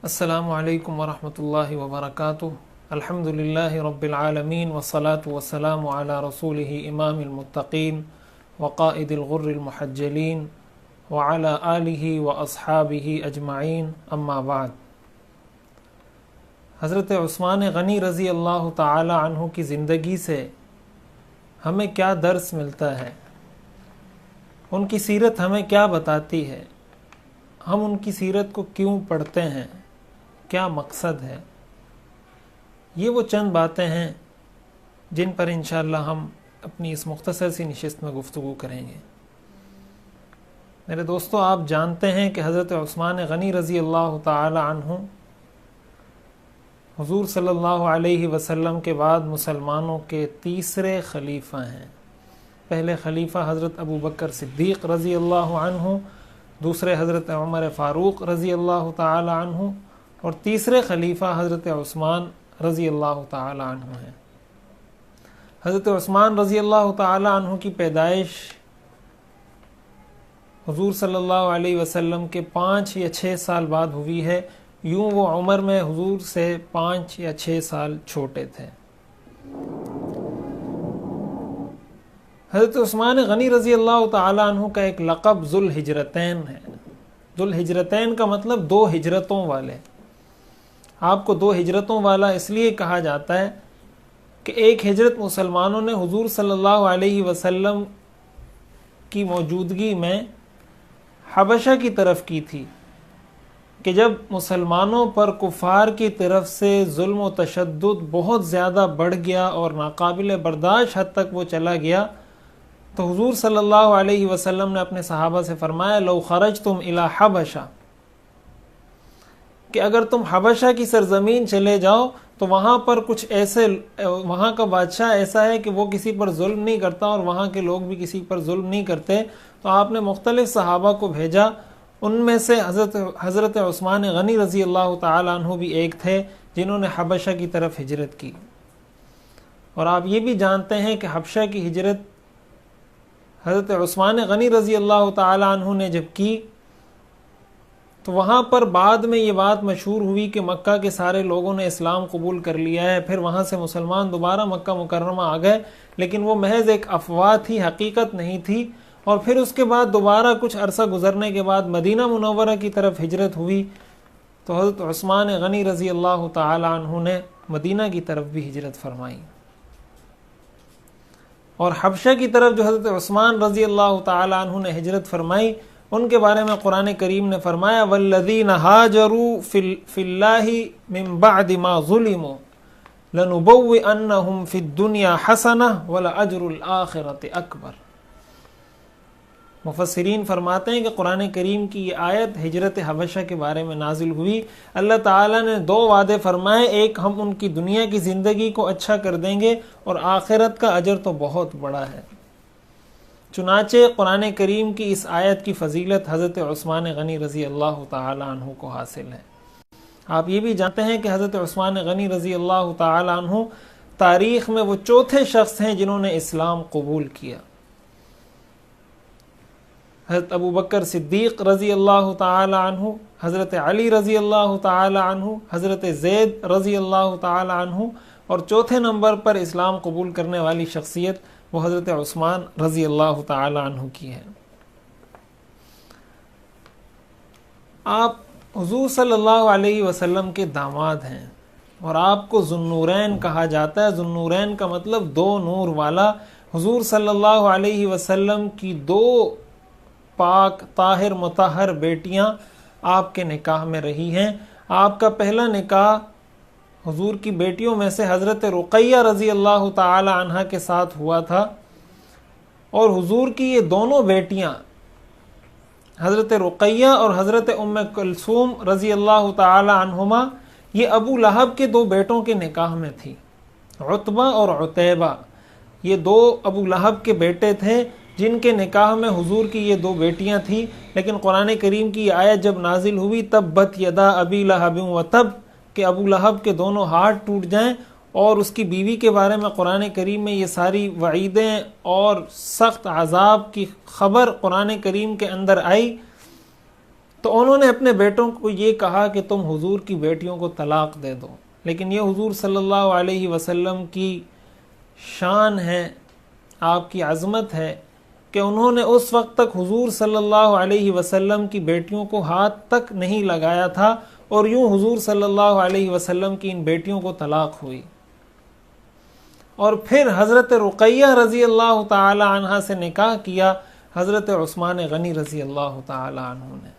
السلام علیکم ورحمۃ اللہ وبرکاتہ۔ الحمد للہ رب العالمین والصلاة والسلام علی رسولہ امام المتقین وقائد الغر المحجلین وعلی آلہ واصحابہ اجمعین، اما بعد۔ حضرت عثمان غنی رضی اللہ تعالی عنہ کی زندگی سے ہمیں کیا درس ملتا ہے؟ ان کی سیرت ہمیں کیا بتاتی ہے؟ ہم ان کی سیرت کو کیوں پڑھتے ہیں؟ کیا مقصد ہے؟ یہ وہ چند باتیں ہیں جن پر انشاءاللہ ہم اپنی اس مختصر سی نشست میں گفتگو کریں گے۔ میرے دوستو، آپ جانتے ہیں کہ حضرت عثمان غنی رضی اللہ تعالی عنہ حضور صلی اللہ علیہ وسلم کے بعد مسلمانوں کے تیسرے خلیفہ ہیں۔ پہلے خلیفہ حضرت ابو بکر صدیق رضی اللہ عنہ، دوسرے حضرت عمر فاروق رضی اللہ تعالی عنہ، اور تیسرے خلیفہ حضرت عثمان رضی اللہ تعالی عنہ ہیں۔ حضرت عثمان رضی اللہ تعالی عنہ کی پیدائش حضور صلی اللہ علیہ وسلم کے 5 یا 6 سال بعد ہوئی ہے، یوں وہ عمر میں حضور سے 5 یا 6 سال چھوٹے تھے۔ حضرت عثمان غنی رضی اللہ تعالی عنہ کا ایک لقب ذو الہجرتین ہے۔ ذو الہجرتین کا مطلب 2 ہجرتوں والے۔ آپ کو 2 ہجرتوں والا اس لیے کہا جاتا ہے کہ ایک ہجرت مسلمانوں نے حضور صلی اللہ علیہ وسلم کی موجودگی میں حبشہ کی طرف کی تھی کہ جب مسلمانوں پر کفار کی طرف سے ظلم و تشدد بہت زیادہ بڑھ گیا اور ناقابل برداشت حد تک وہ چلا گیا، تو حضور صلی اللہ علیہ وسلم نے اپنے صحابہ سے فرمایا لو خرجتم الی حبشہ، کہ اگر تم حبشہ کی سرزمین چلے جاؤ تو وہاں پر کچھ ایسے، وہاں کا بادشاہ ایسا ہے کہ وہ کسی پر ظلم نہیں کرتا اور وہاں کے لوگ بھی کسی پر ظلم نہیں کرتے۔ تو آپ نے مختلف صحابہ کو بھیجا، ان میں سے حضرت عثمان غنی رضی اللہ تعالی عنہ بھی ایک تھے جنہوں نے حبشہ کی طرف ہجرت کی۔ اور آپ یہ بھی جانتے ہیں کہ حبشہ کی ہجرت حضرت عثمان غنی رضی اللہ تعالی عنہ نے جب کی تو وہاں پر بعد میں یہ بات مشہور ہوئی کہ مکہ کے سارے لوگوں نے اسلام قبول کر لیا ہے، پھر وہاں سے مسلمان دوبارہ مکہ مکرمہ آ گئے، لیکن وہ محض ایک افواہ تھی، حقیقت نہیں تھی۔ اور پھر اس کے بعد دوبارہ کچھ عرصہ گزرنے کے بعد مدینہ منورہ کی طرف ہجرت ہوئی، تو حضرت عثمان غنی رضی اللہ تعالی عنہ نے مدینہ کی طرف بھی ہجرت فرمائی۔ اور حبشہ کی طرف جو حضرت عثمان رضی اللہ تعالی عنہ نے ہجرت فرمائی، ان کے بارے میں قرآن کریم نے فرمایا والذین ہاجروا فی اللہ من بعد ما ظلموا لنبوئنہم فی الدنیا حسنہ ولأجر الآخرۃ اکبر۔ مفسرین فرماتے ہیں کہ قرآن کریم کی یہ آیت ہجرت حبشہ کے بارے میں نازل ہوئی۔ اللہ تعالیٰ نے 2 وعدے فرمائے، ایک ہم ان کی دنیا کی زندگی کو اچھا کر دیں گے اور آخرت کا اجر تو بہت بڑا ہے۔ چنانچہ قرآن کریم کی اس آیت کی فضیلت حضرت عثمان غنی رضی اللہ تعالی عنہ کو حاصل ہے۔ آپ یہ بھی جانتے ہیں کہ حضرت عثمان غنی رضی اللہ تعالی عنہ تاریخ میں وہ 4تھے شخص ہیں جنہوں نے اسلام قبول کیا۔ حضرت ابو بکر صدیق رضی اللہ تعالی عنہ، حضرت علی رضی اللہ تعالی عنہ، حضرت زید رضی اللہ تعالی عنہ، اور 4تھے نمبر پر اسلام قبول کرنے والی شخصیت وہ حضرت عثمان رضی اللہ تعالی عنہ کی ہے۔ آپ حضور صلی اللہ علیہ وسلم کے داماد ہیں اور آپ کو ذو النورین کہا جاتا ہے۔ ذو النورین کا مطلب 2 نور والا۔ حضور صلی اللہ علیہ وسلم کی 2 پاک طاہر مطہر بیٹیاں آپ کے نکاح میں رہی ہیں۔ آپ کا پہلا نکاح حضور کی بیٹیوں میں سے حضرت رقیہ رضی اللہ تعالی عنہ کے ساتھ ہوا تھا، اور حضور کی یہ دونوں بیٹیاں حضرت رقیہ اور حضرت ام کلثوم رضی اللہ تعالی عنہما یہ ابو لہب کے 2 بیٹوں کے نکاح میں تھی، عتبہ اور عتیبہ۔ یہ 2 ابو لہب کے بیٹے تھے جن کے نکاح میں حضور کی یہ 2 بیٹیاں تھیں، لیکن قرآن کریم کی یہ آیت جب نازل ہوئی تبت یدا ابی لہب وتب، کہ ابو لہب کے دونوں ہاتھ ٹوٹ جائیں، اور اس کی بیوی کے بارے میں قرآن کریم میں یہ ساری وعیدیں اور سخت عذاب کی خبر قرآن کریم کے اندر آئی، تو انہوں نے اپنے بیٹوں کو یہ کہا کہ تم حضور کی بیٹیوں کو طلاق دے دو. لیکن یہ حضور صلی اللہ علیہ وسلم کی شان ہے، آپ کی عظمت ہے کہ انہوں نے اس وقت تک حضور صلی اللہ علیہ وسلم کی بیٹیوں کو ہاتھ تک نہیں لگایا تھا، اور یوں حضور صلی اللہ علیہ وسلم کی ان بیٹیوں کو طلاق ہوئی. اور پھر حضرت رقیہ رضی اللہ تعالی عنہ سے نکاح کیا حضرت عثمان غنی رضی اللہ تعالی عنہ نے.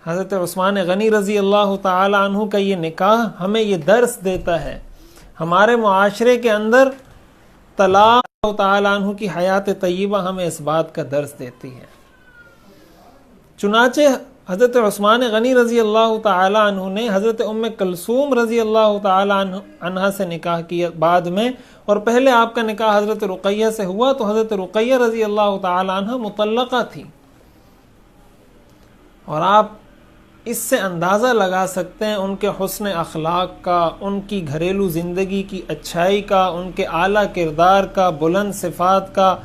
حضرت عثمان غنی رضی اللہ تعالی عنہ کا یہ نکاح ہمیں یہ درس دیتا ہے، ہمارے معاشرے کے اندر طلاق تعالی عنہ کی حیات طیبہ ہمیں اس بات کا درس دیتی ہے. چنانچہ حضرت عثمان غنی رضی اللہ تعالی عنہ نے حضرت ام کلثوم رضی اللہ تعالی عنہ سے نکاح کیا بعد میں، اور پہلے آپ کا نکاح حضرت رقیہ سے ہوا تو حضرت رقیہ رضی اللہ تعالی عنہ مطلقہ تھی. اور آپ اس سے اندازہ لگا سکتے ہیں ان کے حسن اخلاق کا، ان کی گھریلو زندگی کی اچھائی کا، ان کے اعلیٰ کردار کا، بلند صفات کا،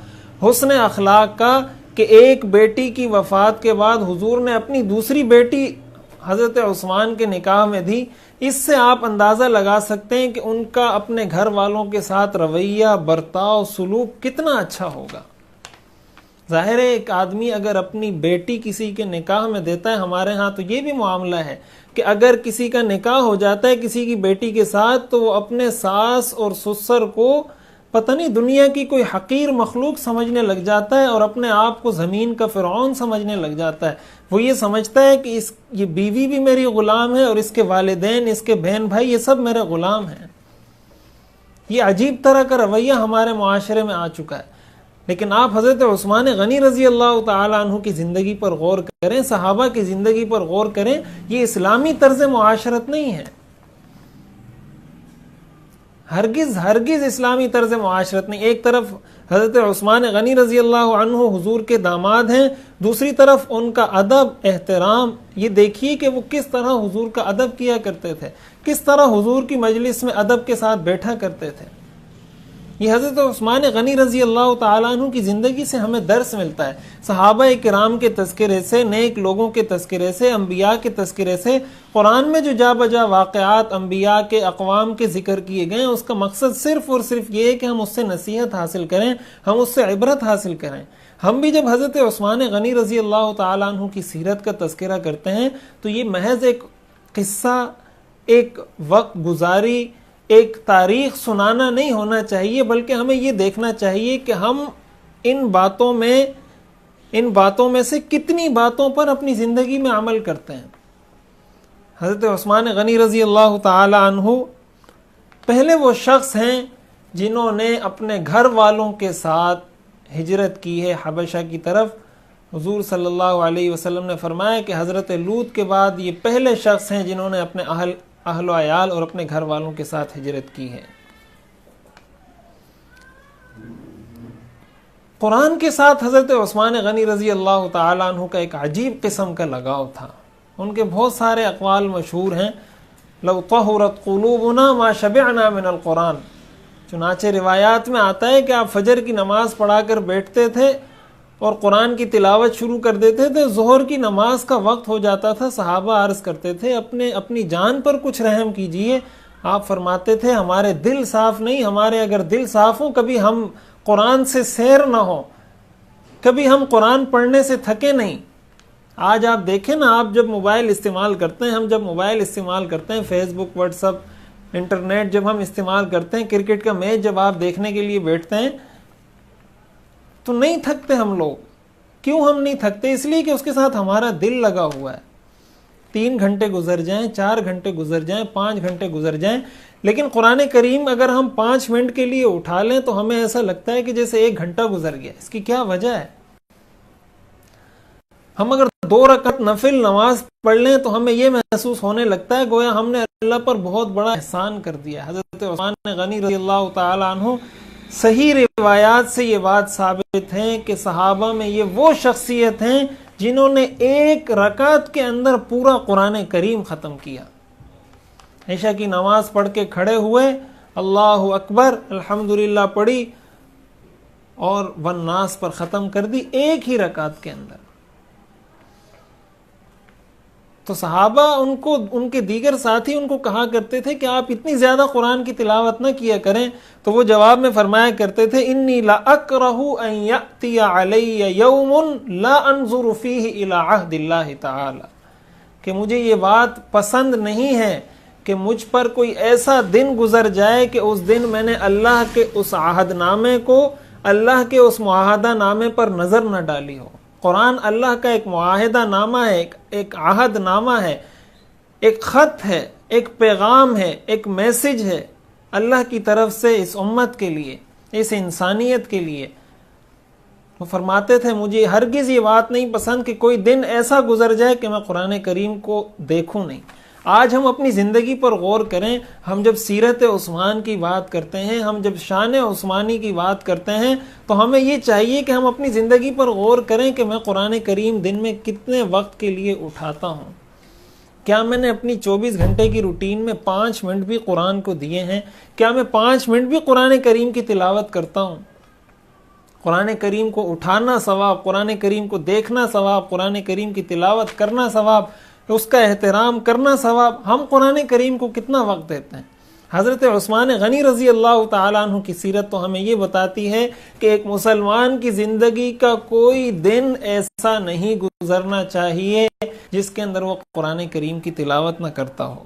حسن اخلاق کا، کہ ایک بیٹی کی وفات کے بعد حضور نے اپنی دوسری بیٹی حضرت عثمان کے نکاح میں دی. اس سے آپ اندازہ لگا سکتے ہیں کہ ان کا اپنے گھر والوں کے ساتھ رویہ، برتاؤ، سلوک کتنا اچھا ہوگا. ظاہر ہے ایک آدمی اگر اپنی بیٹی کسی کے نکاح میں دیتا ہے، ہمارے ہاں تو یہ بھی معاملہ ہے کہ اگر کسی کا نکاح ہو جاتا ہے کسی کی بیٹی کے ساتھ تو وہ اپنے ساس اور سسر کو پتہ نہیں دنیا کی کوئی حقیر مخلوق سمجھنے لگ جاتا ہے، اور اپنے آپ کو زمین کا فرعون سمجھنے لگ جاتا ہے. وہ یہ سمجھتا ہے کہ یہ بیوی بھی میری غلام ہے، اور اس کے والدین، اس کے بہن بھائی، یہ سب میرے غلام ہیں. یہ عجیب طرح کا رویہ ہمارے معاشرے میں آ چکا ہے. لیکن آپ حضرت عثمان غنی رضی اللہ تعالی عنہ کی زندگی پر غور کریں، صحابہ کی زندگی پر غور کریں، یہ اسلامی طرز معاشرت نہیں ہے، ہرگز اسلامی طرز معاشرت نہیں. ایک طرف حضرت عثمان غنی رضی اللہ عنہ حضور کے داماد ہیں، دوسری طرف ان کا ادب، احترام. یہ دیکھیے کہ وہ کس طرح حضور کا ادب کیا کرتے تھے، کس طرح حضور کی مجلس میں ادب کے ساتھ بیٹھا کرتے تھے. یہ حضرت عثمان غنی رضی اللہ تعالیٰ عنہ کی زندگی سے ہمیں درس ملتا ہے. صحابہ کرام کے تذکرے سے، نیک لوگوں کے تذکرے سے، انبیاء کے تذکرے سے، قرآن میں جو جا بجا واقعات انبیاء کے اقوام کے ذکر کیے گئے، اس کا مقصد صرف اور صرف یہ ہے کہ ہم اس سے نصیحت حاصل کریں، ہم اس سے عبرت حاصل کریں. ہم بھی جب حضرت عثمان غنی رضی اللہ تعالیٰ عنہ کی سیرت کا تذکرہ کرتے ہیں تو یہ محض ایک قصہ، ایک وقت گزاری، ایک تاریخ سنانا نہیں ہونا چاہیے، بلکہ ہمیں یہ دیکھنا چاہیے کہ ہم ان باتوں میں سے کتنی باتوں پر اپنی زندگی میں عمل کرتے ہیں. حضرت عثمان غنی رضی اللہ تعالی عنہ پہلے وہ شخص ہیں جنہوں نے اپنے گھر والوں کے ساتھ ہجرت کی ہے حبشہ کی طرف. حضور صلی اللہ علیہ وسلم نے فرمایا کہ حضرت لوط کے بعد یہ پہلے شخص ہیں جنہوں نے اپنے اہل و عیال اور اپنے گھر والوں کے ساتھ ہجرت کی ہے. قرآن کے ساتھ حضرت عثمان غنی رضی اللہ تعالیٰ عنہ کا ایک عجیب قسم کا لگاؤ تھا. ان کے بہت سارے اقوال مشہور ہیں. لو طہرت قلوبنا ما شبعنا من القرآن. چنانچہ روایات میں آتا ہے کہ آپ فجر کی نماز پڑھا کر بیٹھتے تھے اور قرآن کی تلاوت شروع کر دیتے تھے. ظہر کی نماز کا وقت ہو جاتا تھا، صحابہ عرض کرتے تھے اپنی جان پر کچھ رحم کیجئے. آپ فرماتے تھے ہمارے دل صاف نہیں، ہمارے اگر دل صاف ہوں کبھی ہم قرآن سے سیر نہ ہو، کبھی ہم قرآن پڑھنے سے تھکے نہیں. آج آپ دیکھیں نا، آپ جب موبائل استعمال کرتے ہیں، ہم جب موبائل استعمال کرتے ہیں، فیس بک، واٹس ایپ، انٹرنیٹ جب ہم استعمال کرتے ہیں، کرکٹ کا میچ جب آپ دیکھنے کے لیے بیٹھتے ہیں تو نہیں تھکتے ہم لوگ. کیوں ہم نہیں تھکتے؟ اس لیے کہ اس کے ساتھ ہمارا دل لگا ہوا ہے. 3 گھنٹے گزر جائیں، 4 گھنٹے گزر جائیں، 5 گھنٹے گزر جائیں، لیکن قرآن کریم اگر ہم 5 منٹ کے لیے اٹھا لیں تو ہمیں ایسا لگتا ہے کہ جیسے 1 گھنٹہ گزر گیا. اس کی کیا وجہ ہے؟ ہم اگر 2 رکعت نفل نماز پڑھ لیں تو ہمیں یہ محسوس ہونے لگتا ہے گویا ہم نے اللہ پر بہت بڑا احسان کر دیا. حضرت عثمان غنی رضی اللہ تعالی عنہ صحیح روایات سے یہ بات ثابت ہے کہ صحابہ میں یہ وہ شخصیت ہیں جنہوں نے 1 رکعت کے اندر پورا قرآن کریم ختم کیا. عشاء کی نماز پڑھ کے کھڑے ہوئے، اللہ اکبر، الحمدللہ پڑھی اور والناس پر ختم کر دی 1 ہی رکعت کے اندر. تو صحابہ ان کے دیگر ساتھی ان کو کہا کرتے تھے کہ آپ اتنی زیادہ قرآن کی تلاوت نہ کیا کریں، تو وہ جواب میں فرمایا کرتے تھے انی لاکرہ ان یأتی علی یوم لا انظر فیہ الی عہد اللہ تعالی، کہ مجھے یہ بات پسند نہیں ہے کہ مجھ پر کوئی ایسا دن گزر جائے کہ اس دن میں نے اللہ کے اس عہد نامے کو، اللہ کے اس معاہدہ نامے پر نظر نہ ڈالی ہو۔ قرآن اللہ کا ایک معاہدہ نامہ ہے، ایک عہد نامہ ہے، ایک خط ہے، ایک پیغام ہے، ایک میسج ہے اللہ کی طرف سے اس امت کے لیے، اس انسانیت کے لیے۔ وہ فرماتے تھے مجھے ہرگز یہ بات نہیں پسند کہ کوئی دن ایسا گزر جائے کہ میں قرآن کریم کو دیکھوں نہیں۔ آج ہم اپنی زندگی پر غور کریں، ہم جب سیرت عثمان کی بات کرتے ہیں، ہم جب شان عثمانی کی بات کرتے ہیں، تو ہمیں یہ چاہیے کہ ہم اپنی زندگی پر غور کریں کہ میں قرآن کریم دن میں کتنے وقت کے لیے اٹھاتا ہوں۔ کیا میں نے اپنی 24 گھنٹے کی روٹین میں 5 منٹ بھی قرآن کو دیے ہیں؟ کیا میں 5 منٹ بھی قرآن کریم کی تلاوت کرتا ہوں؟ قرآن کریم کو اٹھانا ثواب، قرآن کریم کو دیکھنا ثواب، قرآن کریم کی تلاوت کرنا ثواب، اس کا احترام کرنا ثواب۔ ہم قرآن کریم کو کتنا وقت دیتے ہیں؟ حضرت عثمان غنی رضی اللہ تعالیٰ عنہ کی سیرت تو ہمیں یہ بتاتی ہے کہ ایک مسلمان کی زندگی کا کوئی دن ایسا نہیں گزرنا چاہیے جس کے اندر وہ قرآن کریم کی تلاوت نہ کرتا ہو۔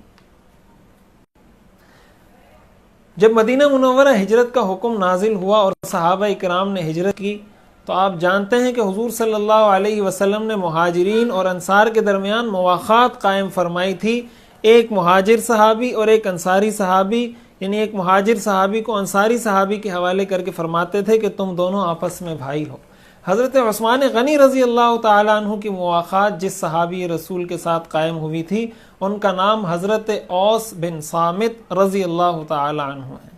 جب مدینہ منورہ ہجرت کا حکم نازل ہوا اور صحابہ کرام نے ہجرت کی، تو آپ جانتے ہیں کہ حضور صلی اللہ علیہ وسلم نے مہاجرین اور انصار کے درمیان مواخات قائم فرمائی تھی۔ ایک مہاجر صحابی اور ایک انصاری صحابی، یعنی ایک مہاجر صحابی کو انصاری صحابی کے حوالے کر کے فرماتے تھے کہ تم دونوں آپس میں بھائی ہو۔ حضرت عثمان غنی رضی اللہ تعالیٰ عنہ کی مواخات جس صحابی رسول کے ساتھ قائم ہوئی تھی، ان کا نام حضرت اوس بن صامت رضی اللہ تعالیٰ عنہ ہے۔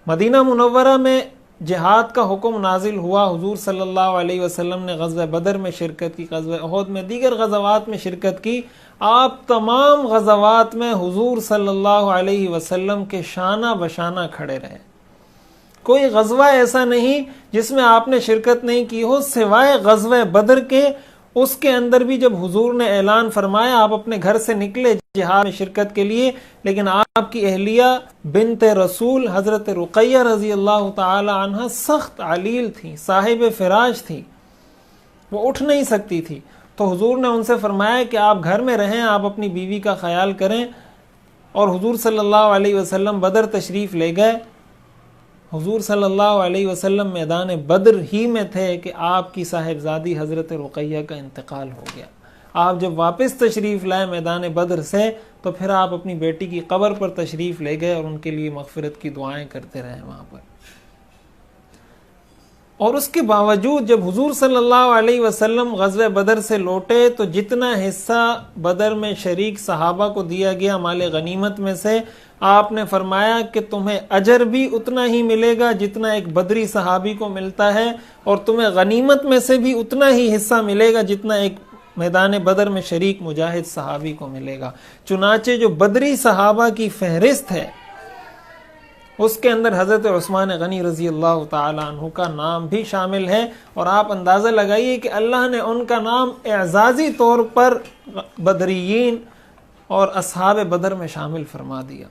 مدینہ منورہ میں جہاد کا حکم نازل ہوا، حضور صلی اللہ علیہ وسلم نے غزوہ بدر میں شرکت کی، غزوہ احد میں، دیگر غزوات میں شرکت کی۔ آپ تمام غزوات میں حضور صلی اللہ علیہ وسلم کے شانہ بشانہ کھڑے رہے۔ کوئی غزوہ ایسا نہیں جس میں آپ نے شرکت نہیں کی ہو سوائے غزوہ بدر کے۔ اس کے اندر بھی جب حضور نے اعلان فرمایا، آپ اپنے گھر سے نکلے جہاد میں شرکت کے لیے، لیکن آپ کی اہلیہ بنت رسول حضرت رقیہ رضی اللہ تعالی عنہ سخت علیل تھی، صاحب فراش تھی، وہ اٹھ نہیں سکتی تھی۔ تو حضور نے ان سے فرمایا کہ آپ گھر میں رہیں، آپ اپنی بیوی کا خیال کریں، اور حضور صلی اللہ علیہ وسلم بدر تشریف لے گئے۔ حضور صلی اللہ علیہ وسلم میدان بدر ہی میں تھے کہ آپ کی صاحبزادی حضرت رقیہ کا انتقال ہو گیا۔ آپ جب واپس تشریف لائے میدان بدر سے، تو پھر آپ اپنی بیٹی کی قبر پر تشریف لے گئے اور ان کے لیے مغفرت کی دعائیں کرتے رہے وہاں پر۔ اور اس کے باوجود جب حضور صلی اللہ علیہ وسلم غزوہ بدر سے لوٹے، تو جتنا حصہ بدر میں شریک صحابہ کو دیا گیا مال غنیمت میں سے، آپ نے فرمایا کہ تمہیں اجر بھی اتنا ہی ملے گا جتنا ایک بدری صحابی کو ملتا ہے، اور تمہیں غنیمت میں سے بھی اتنا ہی حصہ ملے گا جتنا ایک میدان بدر میں شریک مجاہد صحابی کو ملے گا۔ چنانچہ جو بدری صحابہ کی فہرست ہے، اس کے اندر حضرت عثمان غنی رضی اللہ تعالی عنہ کا نام بھی شامل ہے، اور آپ اندازہ لگائیے کہ اللہ نے ان کا نام اعزازی طور پر بدریین اور اصحاب بدر میں شامل فرما دیا۔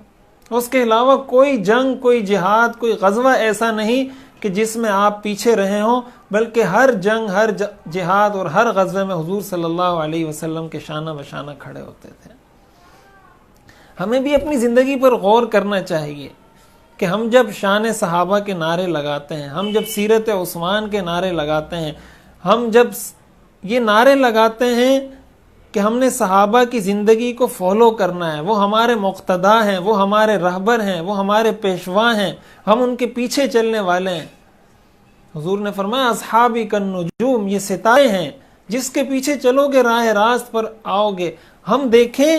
اس کے علاوہ کوئی جنگ، کوئی جہاد، کوئی غزوہ ایسا نہیں کہ جس میں آپ پیچھے رہے ہوں، بلکہ ہر جنگ، ہر جہاد اور ہر غزوے میں حضور صلی اللہ علیہ وسلم کے شانہ بشانہ کھڑے ہوتے تھے۔ ہمیں بھی اپنی زندگی پر غور کرنا چاہیے کہ ہم جب شان صحابہ کے نعرے لگاتے ہیں، ہم جب سیرت عثمان کے نعرے لگاتے ہیں، ہم جب یہ نعرے لگاتے ہیں کہ ہم نے صحابہ کی زندگی کو فالو کرنا ہے، وہ ہمارے مقتدا ہیں، وہ ہمارے رہبر ہیں، وہ ہمارے پیشوا ہیں، ہم ان کے پیچھے چلنے والے ہیں۔ حضور نے فرمایا اصحابی کالنجوم، یہ ستارے ہیں، جس کے پیچھے چلو گے راہ راست پر آؤ گے۔ ہم دیکھیں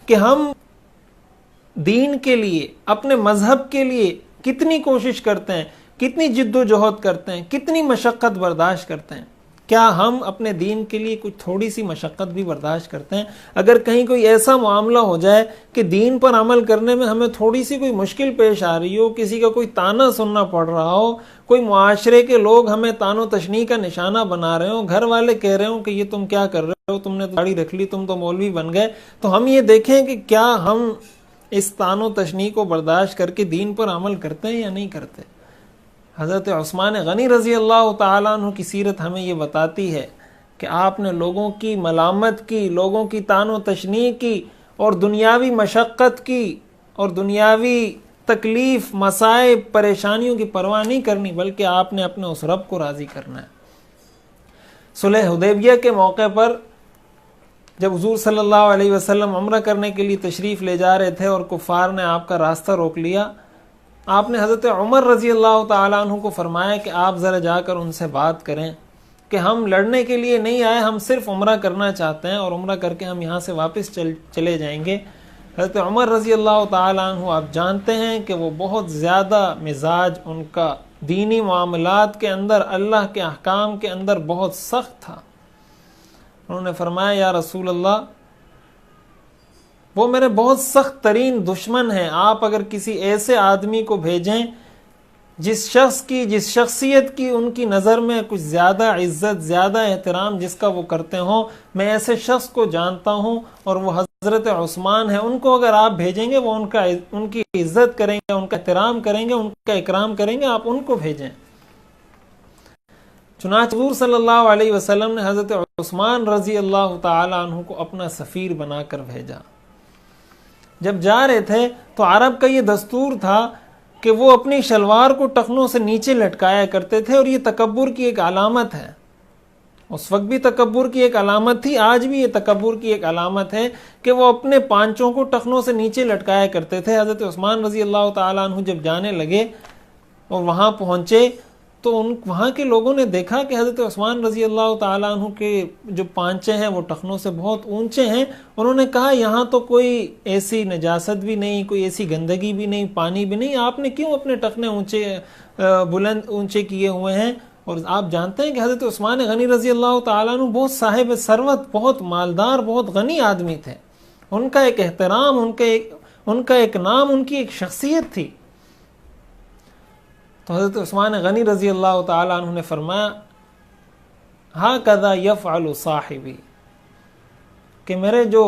کہ ہم دین کے لیے، اپنے مذہب کے لیے کتنی کوشش کرتے ہیں، کتنی جد و جہد کرتے ہیں، کتنی مشقت برداشت کرتے ہیں۔ کیا ہم اپنے دین کے لیے کچھ تھوڑی سی مشقت بھی برداشت کرتے ہیں؟ اگر کہیں کوئی ایسا معاملہ ہو جائے کہ دین پر عمل کرنے میں ہمیں تھوڑی سی کوئی مشکل پیش آ رہی ہو، کسی کا کوئی تانا سننا پڑ رہا ہو، کوئی معاشرے کے لوگ ہمیں تان و تشنیع کا نشانہ بنا رہے ہوں، گھر والے کہہ رہے ہوں کہ یہ تم کیا کر رہے ہو، تم نے داڑھی رکھ لی، تم تو مولوی بن گئے، تو ہم یہ دیکھیں کہ کیا ہم اس تان و تشنیع کو برداشت کر کے دین پر عمل کرتے ہیں یا نہیں کرتے۔ حضرت عثمان غنی رضی اللہ تعالیٰ عنہ کی سیرت ہمیں یہ بتاتی ہے کہ آپ نے لوگوں کی ملامت کی، لوگوں کی تان و تشنیع کی، اور دنیاوی مشقت کی اور دنیاوی تکلیف، مصائب، پریشانیوں کی پرواہ نہیں کرنی، بلکہ آپ نے اپنے اس رب کو راضی کرنا ہے۔ صلح حدیبیہ کے موقع پر جب حضور صلی اللہ علیہ وسلم عمرہ کرنے کے لیے تشریف لے جا رہے تھے اور کفار نے آپ کا راستہ روک لیا، آپ نے حضرت عمر رضی اللہ تعالیٰ عنہ کو فرمایا کہ آپ ذرا جا کر ان سے بات کریں کہ ہم لڑنے کے لیے نہیں آئے، ہم صرف عمرہ کرنا چاہتے ہیں اور عمرہ کر کے ہم یہاں سے واپس چلے جائیں گے۔ حضرت عمر رضی اللہ تعالیٰ عنہ آپ جانتے ہیں کہ وہ بہت زیادہ مزاج ان کا دینی معاملات کے اندر، اللہ کے احکام کے اندر بہت سخت تھا۔ انہوں نے فرمایا یا رسول اللہ، وہ میرے بہت سخت ترین دشمن ہیں، آپ اگر کسی ایسے آدمی کو بھیجیں جس شخصیت کی ان کی نظر میں کچھ زیادہ عزت، زیادہ احترام جس کا وہ کرتے ہوں، میں ایسے شخص کو جانتا ہوں اور وہ حضرت عثمان ہیں، ان کو اگر آپ بھیجیں گے وہ ان کی عزت کریں گے، ان کا احترام کریں گے، ان کا اکرام کریں گے، آپ ان کو بھیجیں۔ چنانچہ حضور صلی اللہ علیہ وسلم نے حضرت عثمان رضی اللہ تعالی عنہ کو اپنا سفیر بنا کر بھیجا۔ جب جا رہے تھے تو عرب کا یہ دستور تھا کہ وہ اپنی شلوار کو ٹخنوں سے نیچے لٹکایا کرتے تھے، اور یہ تکبر کی ایک علامت ہے۔ اس وقت بھی تکبر کی ایک علامت تھی، آج بھی یہ تکبر کی ایک علامت ہے کہ وہ اپنے پانچوں کو ٹخنوں سے نیچے لٹکایا کرتے تھے۔ حضرت عثمان رضی اللہ تعالیٰ عنہ جب جانے لگے اور وہاں پہنچے تو وہاں کے لوگوں نے دیکھا کہ حضرت عثمان رضی اللہ تعالیٰ عنہ کے جو پانچے ہیں وہ ٹخنوں سے بہت اونچے ہیں۔ انہوں نے کہا یہاں تو کوئی ایسی نجاست بھی نہیں، کوئی ایسی گندگی بھی نہیں، پانی بھی نہیں، آپ نے کیوں اپنے ٹخنے بلند اونچے کیے ہوئے ہیں؟ اور آپ جانتے ہیں کہ حضرت عثمان غنی رضی اللہ تعالیٰ عنہ بہت صاحب ثروت، بہت مالدار، بہت غنی آدمی تھے۔ ان کا ایک احترام، ان کا ایک نام، ان کی ایک شخصیت تھی۔ تو حضرت عثمان غنی رضی اللہ تعالیٰ عنہ نے فرمایا هَكَذَا يَفْعَلُ صَاحِبِي، کہ میرے جو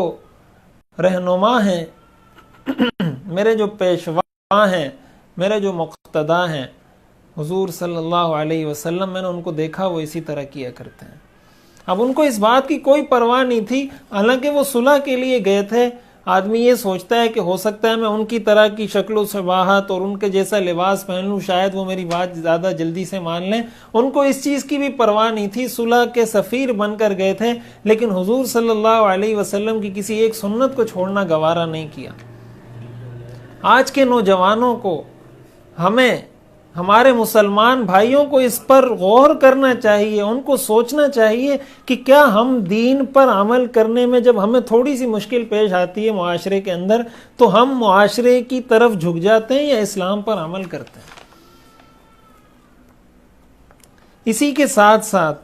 رہنما ہیں، میرے جو پیشوا ہیں، میرے جو مقتدا ہیں حضور صلی اللہ علیہ وسلم، میں نے ان کو دیکھا وہ اسی طرح کیا کرتے ہیں۔ اب ان کو اس بات کی کوئی پرواہ نہیں تھی، حالانکہ وہ صلح کے لیے گئے تھے۔ آدمی یہ سوچتا ہے کہ ہو سکتا ہے میں ان کی طرح کی شکل و شباہت اور ان کے جیسا لباس پہن لوں، شاید وہ میری بات زیادہ جلدی سے مان لیں۔ ان کو اس چیز کی بھی پرواہ نہیں تھی، صلح کے سفیر بن کر گئے تھے، لیکن حضور صلی اللہ علیہ وسلم کی کسی ایک سنت کو چھوڑنا گوارا نہیں کیا۔ آج کے نوجوانوں کو، ہمیں، ہمارے مسلمان بھائیوں کو اس پر غور کرنا چاہیے، ان کو سوچنا چاہیے کہ کیا ہم دین پر عمل کرنے میں جب ہمیں تھوڑی سی مشکل پیش آتی ہے معاشرے کے اندر تو ہم معاشرے کی طرف جھک جاتے ہیں یا اسلام پر عمل کرتے ہیں۔ اسی کے ساتھ ساتھ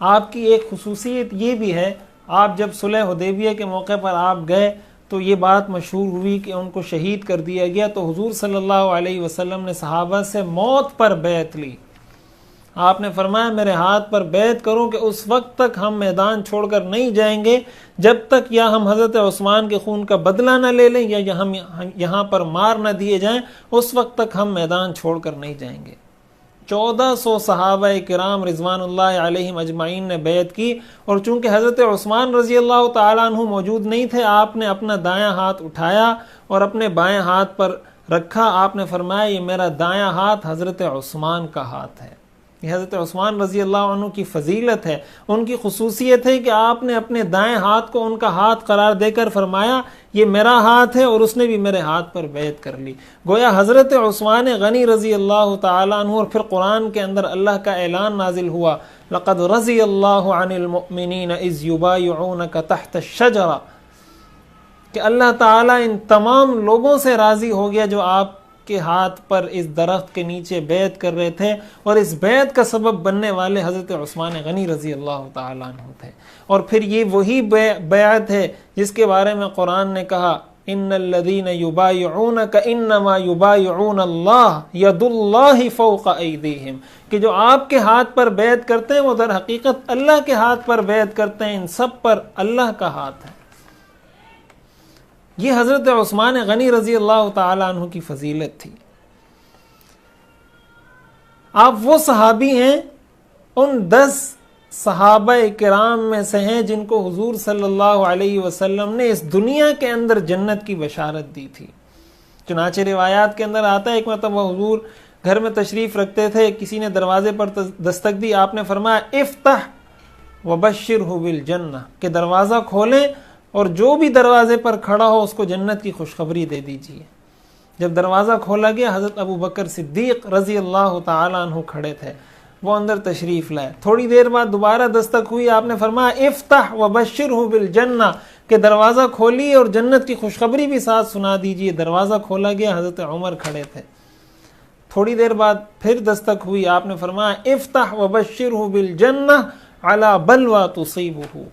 آپ کی ایک خصوصیت یہ بھی ہے، آپ جب صلح حدیبیہ کے موقع پر آپ گئے تو یہ بات مشہور ہوئی کہ ان کو شہید کر دیا گیا، تو حضور صلی اللہ علیہ وسلم نے صحابہ سے موت پر بیعت لی۔ آپ نے فرمایا میرے ہاتھ پر بیعت کرو کہ اس وقت تک ہم میدان چھوڑ کر نہیں جائیں گے جب تک یا ہم حضرت عثمان کے خون کا بدلہ نہ لے لیں یا ہم یہاں پر مار نہ دیے جائیں، اس وقت تک ہم میدان چھوڑ کر نہیں جائیں گے۔ 1400 صحابہ کرام رضوان اللہ علیہم اجمعین نے بیعت کی، اور چونکہ حضرت عثمان رضی اللہ تعالیٰ عنہ موجود نہیں تھے، آپ نے اپنا دایاں ہاتھ اٹھایا اور اپنے بائیں ہاتھ پر رکھا۔ آپ نے فرمایا یہ میرا دایاں ہاتھ حضرت عثمان کا ہاتھ ہے۔ یہ حضرت عثمان رضی اللہ عنہ کی فضیلت ہے، ان کی خصوصیت ہے کہ آپ نے اپنے دائیں ہاتھ کو ان کا ہاتھ قرار دے کر فرمایا یہ میرا ہاتھ ہے، اور اس نے بھی میرے ہاتھ پر بیعت کر لی۔ گویا حضرت عثمان غنی رضی اللہ تعالیٰ عنہ، اور پھر قرآن کے اندر اللہ کا اعلان نازل ہوا لَقَدْ رَضِيَ اللَّهُ عَنِ الْمُؤْمِنِينَ إِذْ يُبَايِعُونَكَ تَحْتَ الشَّجَرَةِ، کہ اللہ تعالیٰ ان تمام لوگوں سے راضی ہو گیا جو آپ کے ہاتھ پر اس درخت کے نیچے بیعت کر رہے تھے، اور اس بیعت کا سبب بننے والے حضرت عثمان غنی رضی اللہ تعالیٰ عنہ تھے۔ اور پھر یہ وہی بیعت ہے جس کے بارے میں قرآن نے کہا ان الذین یبایعونک انما یبایعون اللہ ید اللہ فوق ایدیہم، کہ جو آپ کے ہاتھ پر بیعت کرتے ہیں وہ در حقیقت اللہ کے ہاتھ پر بیعت کرتے ہیں، ان سب پر اللہ کا ہاتھ ہے۔ یہ حضرت عثمان غنی رضی اللہ تعالی عنہ کی فضیلت تھی۔ آپ وہ صحابی ہیں، ان 10 صحابہ کرام میں سے ہیں جن کو حضور صلی اللہ علیہ وسلم نے اس دنیا کے اندر جنت کی بشارت دی تھی۔ چنانچہ روایات کے اندر آتا ہے ایک مرتبہ حضور گھر میں تشریف رکھتے تھے، کسی نے دروازے پر دستک دی، آپ نے فرمایا افتح وبشرہ بالجنہ، کہ دروازہ کھولیں اور جو بھی دروازے پر کھڑا ہو اس کو جنت کی خوشخبری دے دیجیے۔ جب دروازہ کھولا گیا حضرت ابو بکر صدیق رضی اللہ تعالی عنہ کھڑے تھے، وہ اندر تشریف لائے۔ تھوڑی دیر بعد دوبارہ دستک ہوئی، آپ نے فرمایا افتح وبشرہ بالجنہ، کہ دروازہ کھولیے اور جنت کی خوشخبری بھی ساتھ سنا دیجیے۔ دروازہ کھولا گیا، حضرت عمر کھڑے تھے۔ تھوڑی دیر بعد پھر دستک ہوئی، آپ نے فرمایا افتح وبشرہ بالجنہ علی بلوى تصیبہ،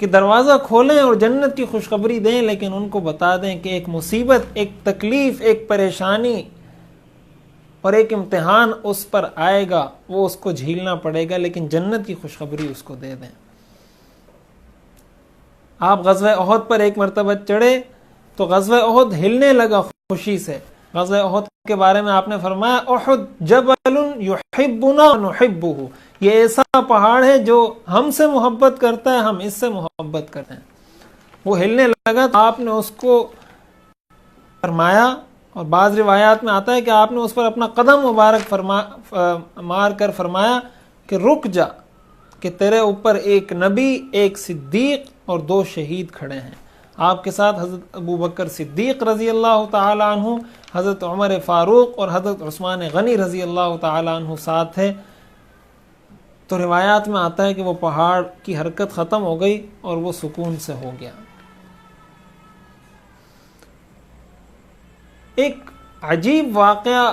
کہ دروازہ کھولیں اور جنت کی خوشخبری دیں، لیکن ان کو بتا دیں کہ ایک مصیبت، ایک تکلیف، ایک پریشانی اور ایک امتحان اس پر آئے گا، وہ اس کو جھیلنا پڑے گا، لیکن جنت کی خوشخبری اس کو دے دیں۔ آپ غزوہ احد پر ایک مرتبہ چڑھے تو غزوہ احد ہلنے لگا خوشی سے۔ غزوہ احد کے بارے میں آپ نے فرمایا احد جبل یحبنا نحبہ، یہ ایسا پہاڑ ہے جو ہم سے محبت کرتا ہے، ہم اس سے محبت کرتے ہیں۔ وہ ہلنے لگا تو آپ نے اس کو فرمایا، اور بعض روایات میں آتا ہے کہ آپ نے اس پر اپنا قدم مبارک مار کر فرمایا کہ رک جا، کہ تیرے اوپر ایک نبی، ایک صدیق اور 2 شہید کھڑے ہیں۔ آپ کے ساتھ حضرت ابو بکر صدیق رضی اللہ تعالی عنہ، حضرت عمر فاروق اور حضرت عثمان غنی رضی اللہ تعالی عنہ ساتھ تھے۔ تو روایات میں آتا ہے کہ وہ پہاڑ کی حرکت ختم ہو گئی اور وہ سکون سے ہو گیا۔ ایک عجیب واقعہ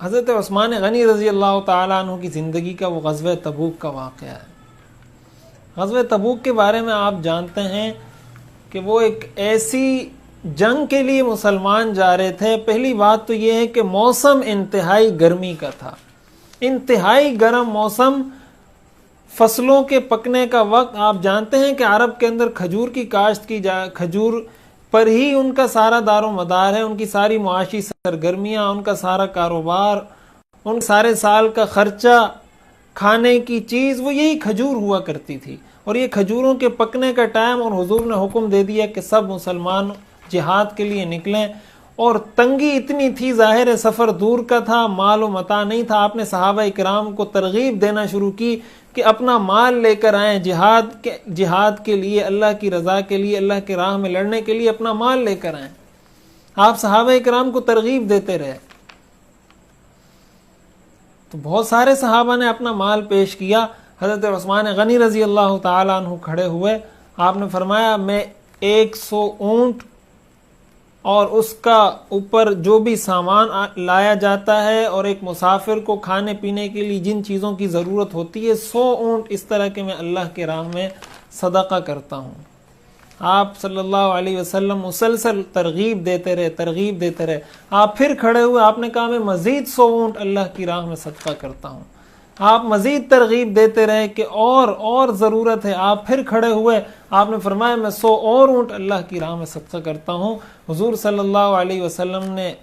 حضرت عثمان غنی رضی اللہ تعالی عنہ کی زندگی کا وہ غزوہ تبوک کا واقعہ ہے۔ غزوہ تبوک کے بارے میں آپ جانتے ہیں کہ وہ ایک ایسی جنگ کے لیے مسلمان جا رہے تھے۔ پہلی بات تو یہ ہے کہ موسم انتہائی گرمی کا تھا، انتہائی گرم موسم، فصلوں کے پکنے کا وقت۔ آپ جانتے ہیں کہ عرب کے اندر کھجور کی کاشت کی کھجور پر ہی ان کا سارا دار و مدار ہے، ان کی ساری معاشی سرگرمیاں، ان کا سارا کاروبار، ان سارے سال کا خرچہ، کھانے کی چیز وہ یہی کھجور ہوا کرتی تھی۔ اور یہ کھجوروں کے پکنے کا ٹائم، اور حضور نے حکم دے دیا کہ سب مسلمان جہاد کے لیے نکلیں۔ اور تنگی اتنی تھی، ظاہر ہے سفر دور کا تھا، مال و متاع نہیں تھا۔ آپ نے صحابہ اکرام کو ترغیب دینا شروع کی کہ اپنا مال لے کر آئیں، جہاد کے لیے، اللہ کی رضا کے لیے، اللہ کی راہ میں لڑنے کے لیے اپنا مال لے کر آئیں۔ آپ صحابہ اکرام کو ترغیب دیتے رہے۔ تو بہت سارے صحابہ نے اپنا مال پیش کیا۔ حضرت عثمان غنی رضی اللہ تعالی عنہ کھڑے ہوئے، آپ نے فرمایا میں 100 اونٹ اور اس کا اوپر جو بھی سامان لایا جاتا ہے، اور ایک مسافر کو کھانے پینے کے لیے جن چیزوں کی ضرورت ہوتی ہے، 100 اونٹ اس طرح کے میں اللہ کے راہ میں صدقہ کرتا ہوں۔ آپ صلی اللہ علیہ وسلم مسلسل ترغیب دیتے رہے۔ آپ پھر کھڑے ہوئے، آپ نے کہا میں مزید 100 اونٹ اللہ کی راہ میں صدقہ کرتا ہوں۔ آپ مزید ترغیب دیتے رہے کہ اور ضرورت ہے۔ آپ پھر کھڑے ہوئے، آپ نے فرمایا میں 100 اور اونٹ اللہ کی راہ میں صدقہ کرتا ہوں۔ حضور صلی اللہ علیہ وسلم نے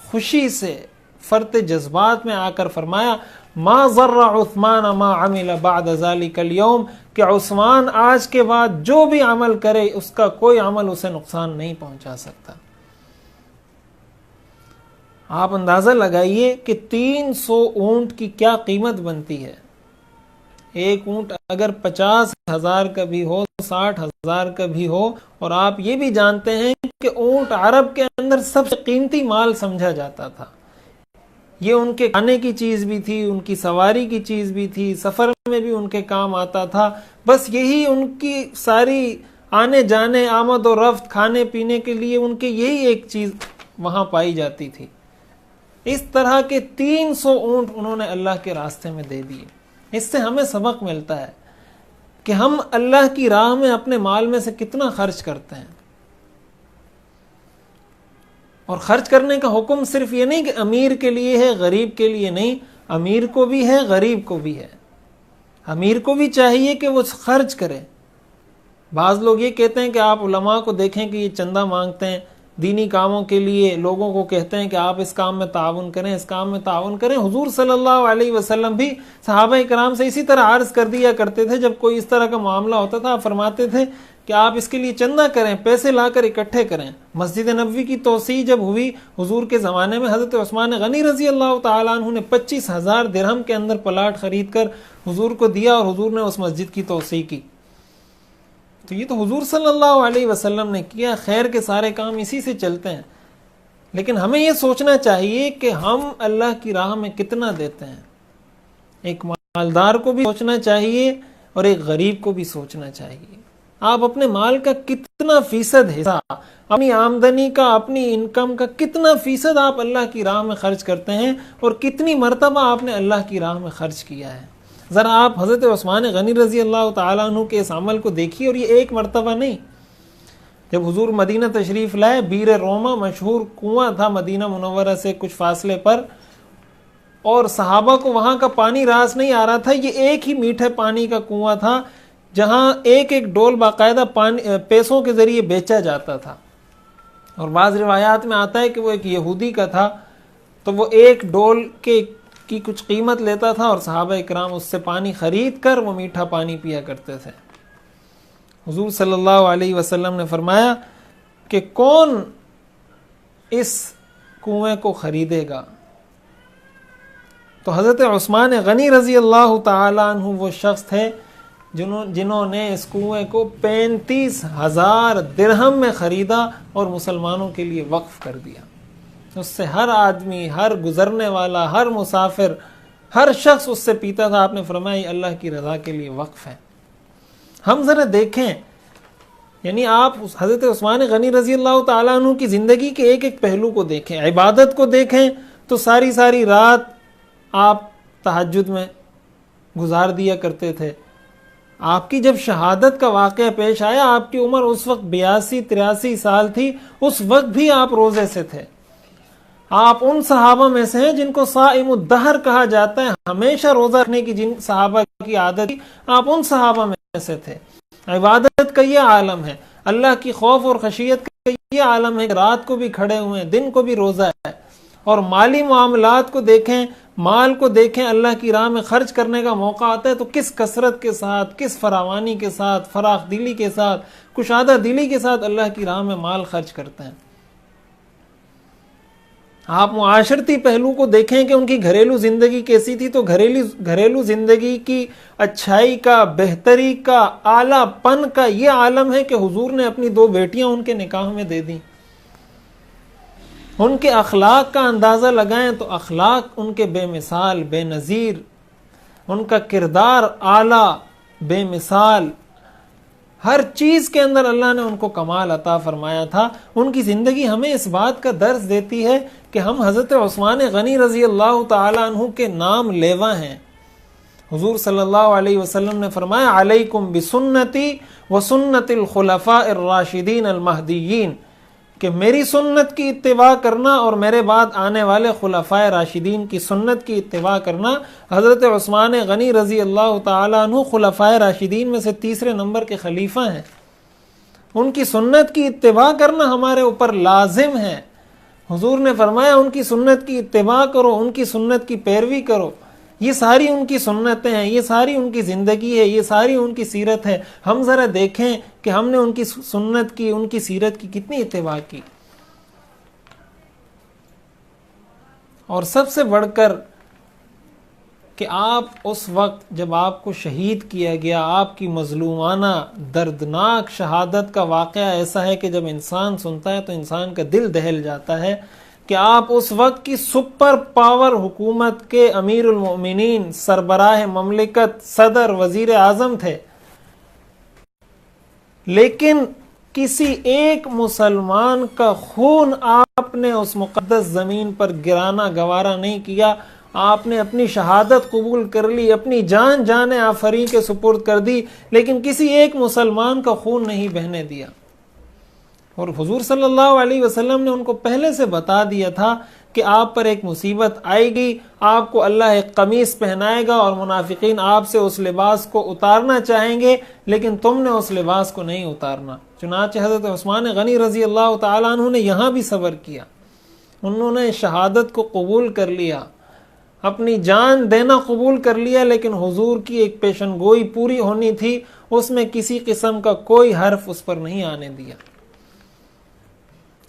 خوشی سے فرط جذبات میں آ کر فرمایا ما ضر عثمان ما عمل بعد ذلك اليوم، کہ عثمان آج کے بعد جو بھی عمل کرے اس کا کوئی عمل اسے نقصان نہیں پہنچا سکتا۔ آپ اندازہ لگائیے کہ 300 اونٹ کی کیا قیمت بنتی ہے۔ ایک اونٹ اگر 50,000 کا بھی ہو، 60,000 کا بھی ہو، اور آپ یہ بھی جانتے ہیں کہ اونٹ عرب کے اندر سب سے قیمتی مال سمجھا جاتا تھا۔ یہ ان کے کھانے کی چیز بھی تھی، ان کی سواری کی چیز بھی تھی، سفر میں بھی ان کے کام آتا تھا۔ بس یہی ان کی ساری آنے جانے، آمد و رفت، کھانے پینے کے لیے ان کے یہی ایک چیز وہاں پائی جاتی تھی۔ اس طرح کے 300 اونٹ انہوں نے اللہ کے راستے میں دے دیے۔ اس سے ہمیں سبق ملتا ہے کہ ہم اللہ کی راہ میں اپنے مال میں سے کتنا خرچ کرتے ہیں۔ اور خرچ کرنے کا حکم صرف یہ نہیں کہ امیر کے لیے ہے غریب کے لیے نہیں، امیر کو بھی ہے غریب کو بھی ہے. امیر کو بھی چاہیے کہ وہ خرچ کرے. بعض لوگ یہ کہتے ہیں کہ آپ علماء کو دیکھیں کہ یہ چندہ مانگتے ہیں دینی کاموں کے لیے، لوگوں کو کہتے ہیں کہ آپ اس کام میں تعاون کریں، اس کام میں تعاون کریں. حضور صلی اللہ علیہ وسلم بھی صحابہ کرام سے اسی طرح عرض کر دیا کرتے تھے. جب کوئی اس طرح کا معاملہ ہوتا تھا آپ فرماتے تھے کہ آپ اس کے لیے چندہ کریں، پیسے لا کر اکٹھے کریں. مسجد نبوی کی توسیع جب ہوئی حضور کے زمانے میں، حضرت عثمان غنی رضی اللہ تعالیٰ عنہ نے 25,000 درہم کے اندر پلاٹ خرید کر حضور کو دیا اور حضور نے اس مسجد کی توسیع کی. تو یہ تو حضور صلی اللہ علیہ وسلم نے کیا. خیر کے سارے کام اسی سے چلتے ہیں. لیکن ہمیں یہ سوچنا چاہیے کہ ہم اللہ کی راہ میں کتنا دیتے ہیں. ایک مالدار کو بھی سوچنا چاہیے اور ایک غریب کو بھی سوچنا چاہیے. آپ اپنے مال کا کتنا فیصد حصہ، اپنی آمدنی کا، اپنی انکم کا کتنا فیصد آپ اللہ کی راہ میں خرچ کرتے ہیں اور کتنی مرتبہ آپ نے اللہ کی راہ میں خرچ کیا ہے. ذرا آپ حضرت عثمان غنی رضی اللہ تعالیٰ عنہ کے اس عمل کو دیکھیے. اور یہ ایک مرتبہ نہیں. جب حضور مدینہ تشریف لائے، بیر روما مشہور کنواں تھا مدینہ منورہ سے کچھ فاصلے پر، اور صحابہ کو وہاں کا پانی راس نہیں آ رہا تھا. یہ ایک ہی میٹھے پانی کا کنواں تھا جہاں ایک ایک ڈول باقاعدہ پیسوں کے ذریعے بیچا جاتا تھا. اور بعض روایات میں آتا ہے کہ وہ ایک یہودی کا تھا، تو وہ ایک ڈول کی کچھ قیمت لیتا تھا اور صحابہ اکرام اس سے پانی خرید کر وہ میٹھا پانی پیا کرتے تھے. حضور صلی اللہ علیہ وسلم نے فرمایا کہ کون اس کنویں کو خریدے گا؟ تو حضرت عثمان غنی رضی اللہ تعالی عنہ وہ شخص تھے جنہوں نے اس کنویں کو 35,000 درہم میں خریدا اور مسلمانوں کے لیے وقف کر دیا. اس سے ہر آدمی، ہر گزرنے والا، ہر مسافر، ہر شخص اس سے پیتا تھا. آپ نے فرمایا یہ اللہ کی رضا کے لیے وقف ہے. ہم ذرا دیکھیں، یعنی آپ حضرت عثمان غنی رضی اللہ تعالیٰ عنہ کی زندگی کے ایک ایک پہلو کو دیکھیں. عبادت کو دیکھیں تو ساری ساری رات آپ تہجد میں گزار دیا کرتے تھے. آپ کی جب شہادت کا واقعہ پیش آیا، آپ کی عمر اس وقت 82-83 سال تھی، اس وقت بھی آپ روزے سے تھے. آپ ان صحابہ میں سے ہیں جن کو صائم الدہر کہا جاتا ہے. ہمیشہ روزہ رکھنے کی جن صحابہ کی عادت تھی، آپ ان صحابہ میں سے تھے. عبادت کا یہ عالم ہے، اللہ کی خوف اور خشیت کا یہ عالم ہے کہ رات کو بھی کھڑے ہوئے ہیں، دن کو بھی روزہ ہے. اور مالی معاملات کو دیکھیں، مال کو دیکھیں، اللہ کی راہ میں خرچ کرنے کا موقع آتا ہے تو کس کثرت کے ساتھ، کس فراوانی کے ساتھ، فراخ دلی کے ساتھ، کشادہ دلی کے ساتھ اللہ کی راہ میں مال خرچ کرتے ہیں. آپ معاشرتی پہلو کو دیکھیں کہ ان کی گھریلو زندگی کیسی تھی. تو گھریلو زندگی کی اچھائی کا، بہتری کا، اعلیٰ پن کا یہ عالم ہے کہ حضور نے اپنی 2 بیٹیاں ان کے نکاح میں دے دیں. ان کے اخلاق کا اندازہ لگائیں تو اخلاق ان کے بے مثال، بے نظیر. ان کا کردار اعلیٰ، بے مثال. ہر چیز کے اندر اللہ نے ان کو کمال عطا فرمایا تھا. ان کی زندگی ہمیں اس بات کا درس دیتی ہے کہ ہم حضرت عثمان غنی رضی اللہ تعالی عنہ کے نام لیوا ہیں. حضور صلی اللہ علیہ وسلم نے فرمایا علیکم بسنتی وسنت الخلفاء الراشدین المہدیین، کہ میری سنت کی اتباع کرنا اور میرے بعد آنے والے خلفاء راشدین کی سنت کی اتباع کرنا. حضرت عثمان غنی رضی اللہ تعالی عنہ خلفاء راشدین میں سے 3 نمبر کے خلیفہ ہیں. ان کی سنت کی اتباع کرنا ہمارے اوپر لازم ہے. حضور نے فرمایا ان کی سنت کی اتباع کرو، ان کی سنت کی پیروی کرو. یہ ساری ان کی سنتیں ہیں، یہ ساری ان کی زندگی ہے، یہ ساری ان کی سیرت ہے. ہم ذرا دیکھیں کہ ہم نے ان کی سنت کی، ان کی سیرت کی کتنی اتباع کی. اور سب سے بڑھ کر کہ آپ اس وقت جب آپ کو شہید کیا گیا، آپ کی مظلومانہ دردناک شہادت کا واقعہ ایسا ہے کہ جب انسان سنتا ہے تو انسان کا دل دہل جاتا ہے کہ آپ اس وقت کی سپر پاور حکومت کے امیر المؤمنین، سربراہ مملکت، صدر، وزیر اعظم تھے، لیکن کسی ایک مسلمان کا خون آپ نے اس مقدس زمین پر گرانا گوارا نہیں کیا. آپ نے اپنی شہادت قبول کر لی، اپنی جان آفرین کے سپرد کر دی، لیکن کسی ایک مسلمان کا خون نہیں بہنے دیا. اور حضور صلی اللہ علیہ وسلم نے ان کو پہلے سے بتا دیا تھا کہ آپ پر ایک مصیبت آئے گی، آپ کو اللہ ایک قمیص پہنائے گا اور منافقین آپ سے اس لباس کو اتارنا چاہیں گے، لیکن تم نے اس لباس کو نہیں اتارنا۔ چنانچہ حضرت عثمان غنی رضی اللہ تعالیٰ عنہ نے یہاں بھی صبر کیا، انہوں نے شہادت کو قبول کر لیا، اپنی جان دینا قبول کر لیا، لیکن حضور کی ایک پیشن گوئی پوری ہونی تھی، اس میں کسی قسم کا کوئی حرف اس پر نہیں آنے دیا۔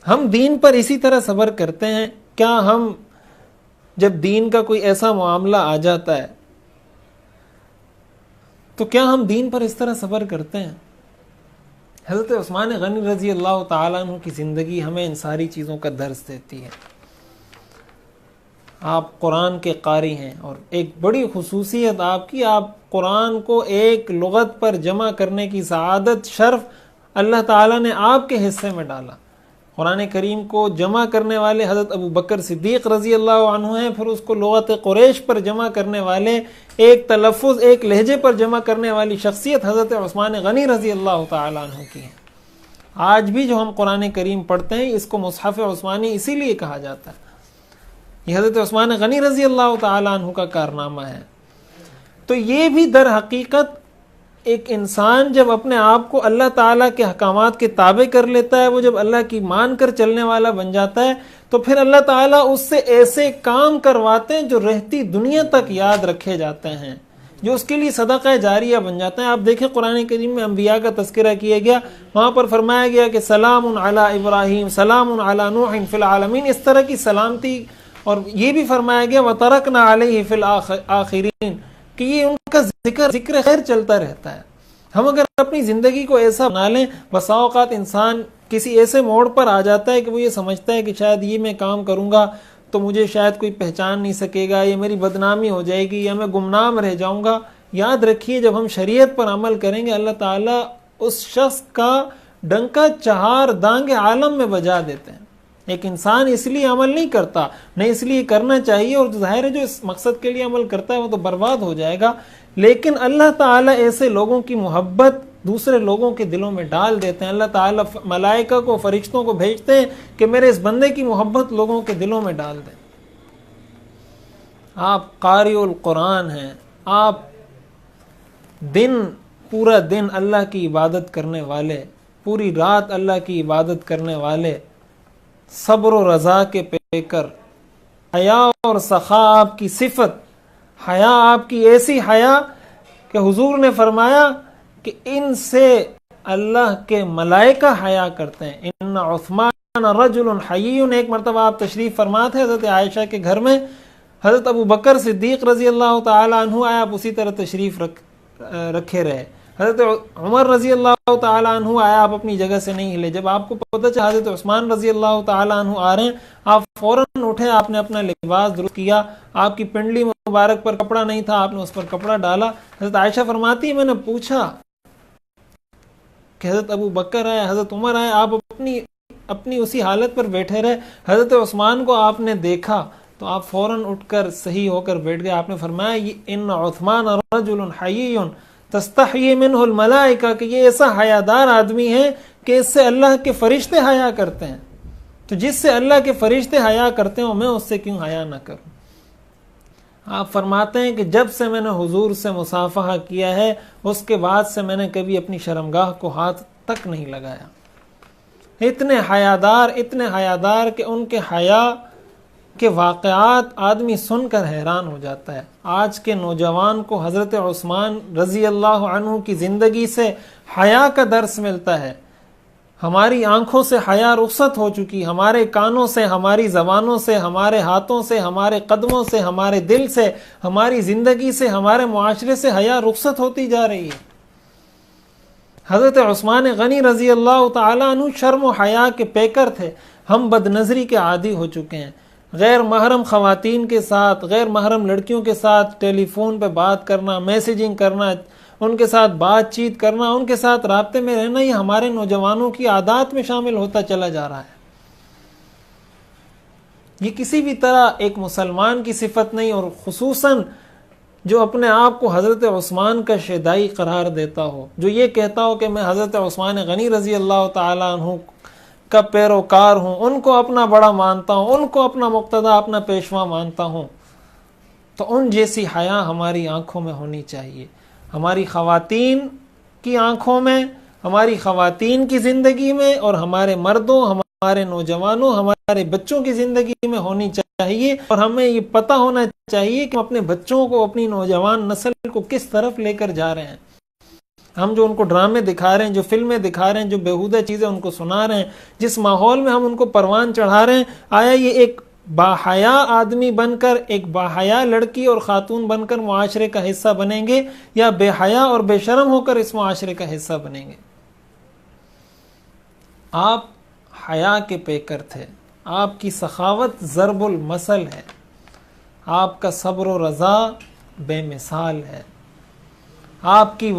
ہم دین پر اسی طرح صبر کرتے ہیں؟ کیا ہم جب دین کا کوئی ایسا معاملہ آ جاتا ہے تو کیا ہم دین پر اس طرح صبر کرتے ہیں؟ حضرت عثمان غنی رضی اللہ تعالیٰ عنہ کی زندگی ہمیں ان ساری چیزوں کا درس دیتی ہے۔ آپ قرآن کے قاری ہیں، اور ایک بڑی خصوصیت آپ کی، آپ قرآن کو ایک لغت پر جمع کرنے کی سعادت، شرف اللہ تعالیٰ نے آپ کے حصے میں ڈالا۔ قرآن کریم کو جمع کرنے والے حضرت ابو بکر صدیق رضی اللہ عنہ ہیں، پھر اس کو لغت قریش پر جمع کرنے والے، ایک تلفظ ایک لہجے پر جمع کرنے والی شخصیت حضرت عثمان غنی رضی اللہ تعالیٰ عنہ کی ہے۔ آج بھی جو ہم قرآن کریم پڑھتے ہیں اس کو مصحف عثمانی اسی لیے کہا جاتا ہے، یہ حضرت عثمان غنی رضی اللہ تعالیٰ عنہ کا کارنامہ ہے۔ تو یہ بھی در حقیقت ایک انسان جب اپنے آپ کو اللہ تعالیٰ کے احکامات کے تابع کر لیتا ہے، وہ جب اللہ کی مان کر چلنے والا بن جاتا ہے، تو پھر اللہ تعالیٰ اس سے ایسے کام کرواتے ہیں جو رہتی دنیا تک یاد رکھے جاتے ہیں، جو اس کے لیے صدقہ جاریہ بن جاتے ہیں۔ آپ دیکھیں قرآن کریم میں انبیاء کا تذکرہ کیا گیا، وہاں پر فرمایا گیا کہ سلام علی ابراہیم، سلام علی نوح فی العالمین، اس طرح کی سلامتی، اور یہ بھی فرمایا گیا وَتَرَكْنَا عَلَيْهِ فِي الْآخِرِينَ کہ یہ ان کا ذکر خیر چلتا رہتا ہے۔ ہم اگر اپنی زندگی کو ایسا بنا لیں، بسا اوقات انسان کسی ایسے موڑ پر آ جاتا ہے کہ وہ یہ سمجھتا ہے کہ شاید یہ میں کام کروں گا تو مجھے شاید کوئی پہچان نہیں سکے گا، یا میری بدنامی ہو جائے گی، یا میں گمنام رہ جاؤں گا۔ یاد رکھیے جب ہم شریعت پر عمل کریں گے، اللہ تعالیٰ اس شخص کا ڈنکا چہار دانگ عالم میں بجا دیتے ہیں۔ ایک انسان اس لیے عمل نہیں کرتا، نہ اس لیے کرنا چاہیے، اور ظاہر ہے جو اس مقصد کے لیے عمل کرتا ہے وہ تو برباد ہو جائے گا، لیکن اللہ تعالیٰ ایسے لوگوں کی محبت دوسرے لوگوں کے دلوں میں ڈال دیتے ہیں۔ اللہ تعالیٰ ملائکہ کو، فرشتوں کو بھیجتے ہیں کہ میرے اس بندے کی محبت لوگوں کے دلوں میں ڈال دیں۔ آپ قاری القرآن ہیں، آپ پورا دن اللہ کی عبادت کرنے والے، پوری رات اللہ کی عبادت کرنے والے، صبر و رضا کے پیکر، حیا اور سخا آپ کی صفت، حیا آپ کی ایسی حیا کہ حضور نے فرمایا کہ ان سے اللہ کے ملائکہ حیا کرتے ہیں۔ ان عثمان رجل حیی، ایک مرتبہ آپ تشریف فرما تھے حضرت عائشہ کے گھر میں، حضرت ابو بکر صدیق رضی اللہ تعالیٰ عنہ آئے، آپ اسی طرح تشریف رکھے رہے۔ حضرت عمر رضی اللہ تعالیٰ عنہ آیا، آپ اپنی جگہ سے نہیں ہلے۔ جب آپ کو پتہ چلا حضرت عثمان رضی اللہ تعالیٰ عنہ آ رہے ہیں، آپ فوراً اٹھے، آپ نے اپنا لباس درست کیا، آپ کی پنڈلی مبارک پر کپڑا نہیں تھا، آپ نے اس پر کپڑا ڈالا۔ حضرت عائشہ فرماتی، میں نے پوچھا کہ حضرت ابو بکر آئے، حضرت عمر آئے، آپ اپنی اسی حالت پر بیٹھے رہے۔ حضرت عثمان کو آپ نے دیکھا تو آپ فوراً اٹھ کر صحیح ہو کر بیٹھ گئے۔ آپ نے فرمایا ان عثمان رجل حیی تستحیی منہ الملائکہ کہ یہ ایسا حیادار آدمی ہے کہ اس سے اللہ کے فرشتے حیا کرتے ہیں، تو جس سے اللہ کے فرشتے حیا کرتے ہوں میں اس سے کیوں حیا نہ کروں۔ آپ فرماتے ہیں کہ جب سے میں نے حضور سے مصافحہ کیا ہے اس کے بعد سے میں نے کبھی اپنی شرمگاہ کو ہاتھ تک نہیں لگایا۔ اتنے حیادار کہ ان کے حیا کے واقعات آدمی سن کر حیران ہو جاتا ہے۔ آج کے نوجوان کو حضرت عثمان رضی اللہ عنہ کی زندگی سے حیا کا درس ملتا ہے۔ ہماری آنکھوں سے حیا رخصت ہو چکی، ہمارے کانوں سے، ہماری زبانوں سے، ہمارے ہاتھوں سے، ہمارے قدموں سے، ہمارے دل سے، ہماری زندگی سے، ہمارے معاشرے سے حیا رخصت ہوتی جا رہی ہے۔ حضرت عثمان غنی رضی اللہ تعالیٰ عنہ شرم و حیا کے پیکر تھے۔ ہم بد نظری کے عادی ہو چکے ہیں، غیر محرم خواتین کے ساتھ، غیر محرم لڑکیوں کے ساتھ ٹیلی فون پہ بات کرنا، میسیجنگ کرنا، ان کے ساتھ بات چیت کرنا، ان کے ساتھ رابطے میں رہنا، یہ ہمارے نوجوانوں کی عادات میں شامل ہوتا چلا جا رہا ہے۔ یہ کسی بھی طرح ایک مسلمان کی صفت نہیں، اور خصوصاً جو اپنے آپ کو حضرت عثمان کا شیدائی قرار دیتا ہو، جو یہ کہتا ہو کہ میں حضرت عثمان غنی رضی اللہ تعالیٰ عنہ کا پیروکار ہوں، ان کو اپنا بڑا مانتا ہوں، ان کو اپنا مقتدی، اپنا پیشوا مانتا ہوں، تو ان جیسی حیا ہماری آنکھوں میں ہونی چاہیے، ہماری خواتین کی آنکھوں میں، ہماری خواتین کی زندگی میں، اور ہمارے مردوں، ہمارے نوجوانوں، ہمارے بچوں کی زندگی میں ہونی چاہیے۔ اور ہمیں یہ پتہ ہونا چاہیے کہ ہم اپنے بچوں کو، اپنی نوجوان نسل کو کس طرف لے کر جا رہے ہیں۔ ہم جو ان کو ڈرامے دکھا رہے ہیں، جو فلمیں دکھا رہے ہیں، جو بیہودہ چیزیں ان کو سنا رہے ہیں، جس ماحول میں ہم ان کو پروان چڑھا رہے ہیں، آیا یہ ایک باحیا آدمی بن کر، ایک باحیا لڑکی اور خاتون بن کر معاشرے کا حصہ بنیں گے، یا بے حیا اور بے شرم ہو کر اس معاشرے کا حصہ بنیں گے؟ آپ حیا کے پیکر تھے، آپ کی سخاوت ضرب المثل ہے، آپ کا صبر و رضا بے مثال ہے، آپ کی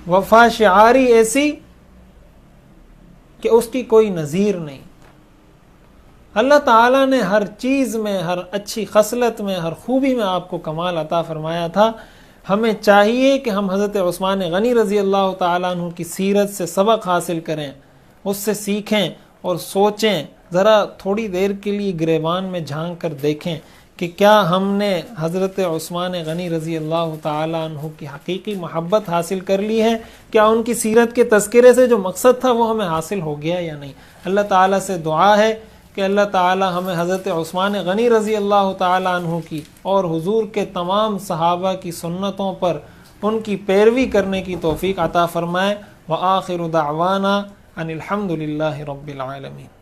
وفا شعاری ایسی کہ اس کی کوئی نظیر نہیں۔ اللہ تعالیٰ نے ہر چیز میں، ہر اچھی خصلت میں، ہر خوبی میں آپ کو کمال عطا فرمایا تھا۔ ہمیں چاہیے کہ ہم حضرت عثمان غنی رضی اللہ تعالیٰ عنہ کی سیرت سے سبق حاصل کریں، اس سے سیکھیں اور سوچیں، ذرا تھوڑی دیر کے لیے گریبان میں جھانک کر دیکھیں کہ کیا ہم نے حضرت عثمان غنی رضی اللہ تعالیٰ عنہ کی حقیقی محبت حاصل کر لی ہے؟ کیا ان کی سیرت کے تذکرے سے جو مقصد تھا وہ ہمیں حاصل ہو گیا یا نہیں؟ اللہ تعالیٰ سے دعا ہے کہ اللہ تعالیٰ ہمیں حضرت عثمان غنی رضی اللہ تعالیٰ عنہ کی اور حضور کے تمام صحابہ کی سنتوں پر ان کی پیروی کرنے کی توفیق عطا فرمائے۔ وآخر دعوانا ان الحمد للہ رب العالمین۔